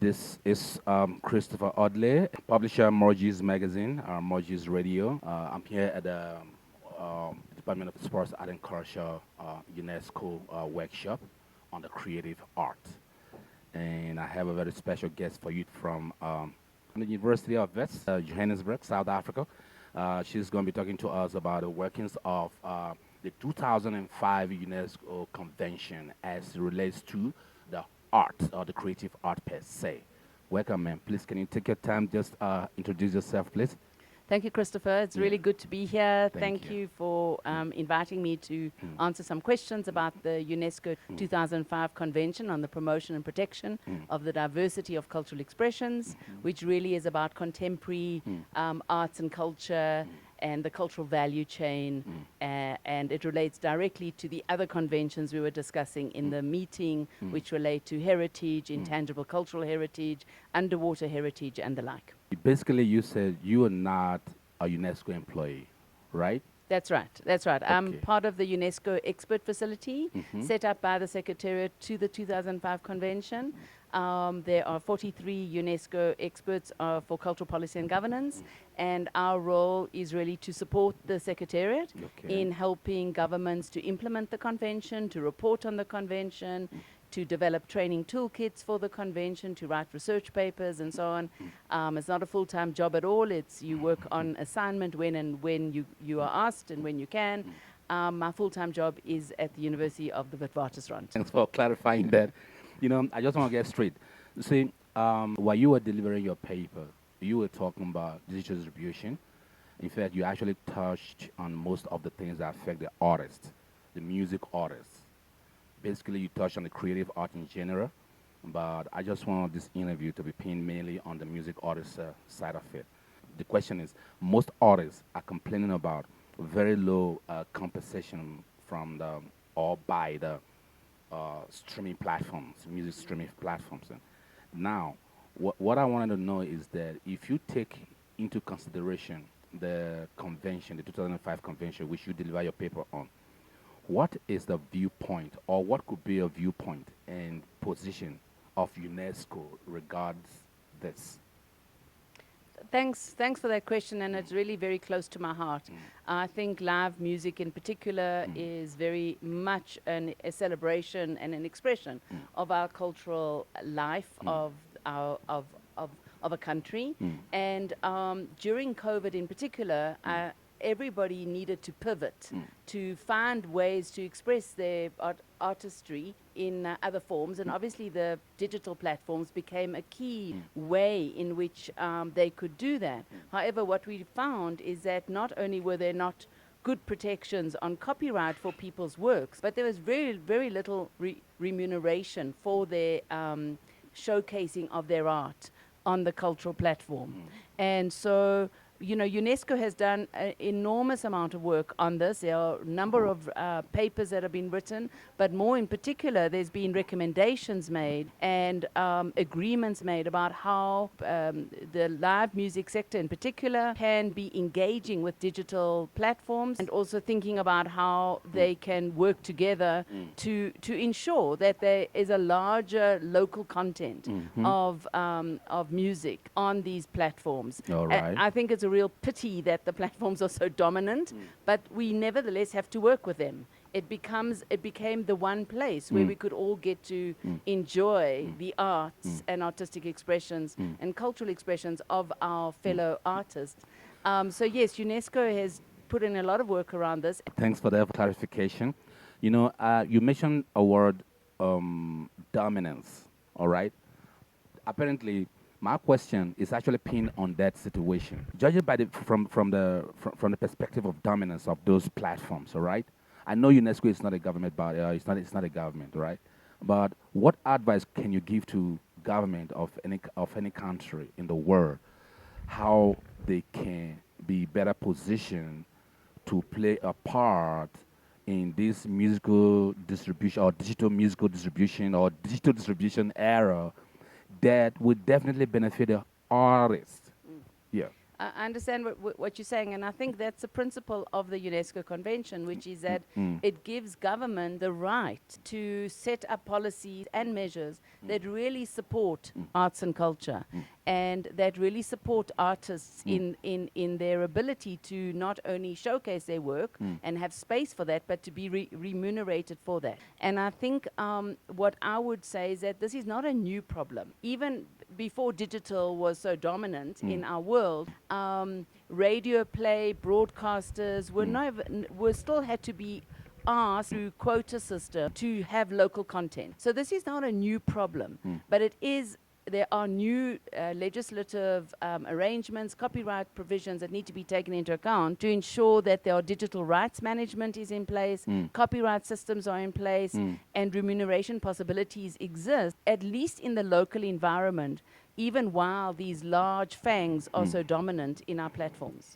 This is Christopher Audley, publisher Morgis Magazine, Morgis Radio. I'm here at the Department of Sports, Art and Culture UNESCO workshop on the creative art. And I have a very special guest for you from the University of West, Johannesburg, South Africa. She's going to be talking to us about the workings of the 2005 UNESCO Convention as it relates to the art or the creative art per se. Welcome, ma'am. Please, can you take your time, just introduce yourself, please? Thank you, Christopher. It's really good to be here. Thank Thank you. you for inviting me to answer some questions about the UNESCO 2005 Convention on the Promotion and Protection of the Diversity of Cultural Expressions, which really is about contemporary arts and culture and the cultural value chain, and it relates directly to the other conventions we were discussing in the meeting, which relate to heritage, intangible cultural heritage, underwater heritage, and the like. Basically, you said you are not a UNESCO employee, right? That's right. That's right. I'm Okay. part of the UNESCO expert facility set up by the Secretariat to the 2005 convention. There are 43 UNESCO experts for cultural policy and governance, and our role is really to support the Secretariat Okay. in helping governments to implement the convention, to report on the convention, to develop training toolkits for the convention, to write research papers, and so on. It's not a full-time job at all. It's you work on assignment when you are asked and when you can. My full-time job is at the University of the Witwatersrand. Thanks for clarifying that. You know, I just want to get straight. You see, while you were delivering your paper, you were talking about digital distribution. In fact, you actually touched on most of the things that affect the artist, the music artist. Basically, you touched on the creative art in general, but I just want this interview to be pinned mainly on the music artist side of it. The question is, most artists are complaining about very low compensation from the or by the streaming platforms, music streaming platforms. And now, what I wanted to know is that if you take into consideration the convention, the 2005 convention, which you deliver your paper on, what is the viewpoint, or what could be a viewpoint and position of UNESCO regards this? Thanks for that question, and it's really very close to my heart. I think live music in particular is very much a celebration and an expression of our cultural life of a country. And during COVID in particular, everybody needed to pivot to find ways to express their artistry in other forms, and obviously the digital platforms became a key way in which they could do that. However, what we found is that not only were there not good protections on copyright for people's works, but there was very little remuneration for their showcasing of their art on the cultural platform. And so, you know, UNESCO has done an enormous amount of work on this. There are a number of papers that have been written, but more in particular, there's been recommendations made and agreements made about how the live music sector in particular can be engaging with digital platforms, and also thinking about how they can work together to ensure that there is a larger local content of music on these platforms. All right. I think it's a real pity that the platforms are so dominant, but we nevertheless have to work with them. It became the one place where we could all get to enjoy the arts and artistic expressions and cultural expressions of our fellow artists. So yes, UNESCO has put in a lot of work around this. Thanks for that clarification. You know, you mentioned a word, dominance, all right? Apparently, my question is actually pinned on that situation. Judging by from the perspective of dominance of those platforms, all right? I know UNESCO is not a government body, it's not a government, right? But what advice can you give to government of any country in the world, how they can be better positioned to play a part in this musical distribution or digital musical distribution or digital distribution era that would definitely benefit the artist? Yeah. I understand what you're saying, and I think that's the principle of the UNESCO Convention, which is that it gives government the right to set up policies and measures that really support arts and culture, and that really support artists in their ability to not only showcase their work and have space for that, but to be remunerated for that. And I think what I would say is that this is not a new problem. Even before digital was so dominant in our world, radio play broadcasters were still had to be asked through quota system to have local content. So this is not a new problem, but it is. There are new legislative arrangements, copyright provisions that need to be taken into account to ensure that there are digital rights management is in place, copyright systems are in place, and remuneration possibilities exist, at least in the local environment, even while these large fangs are so dominant in our platforms.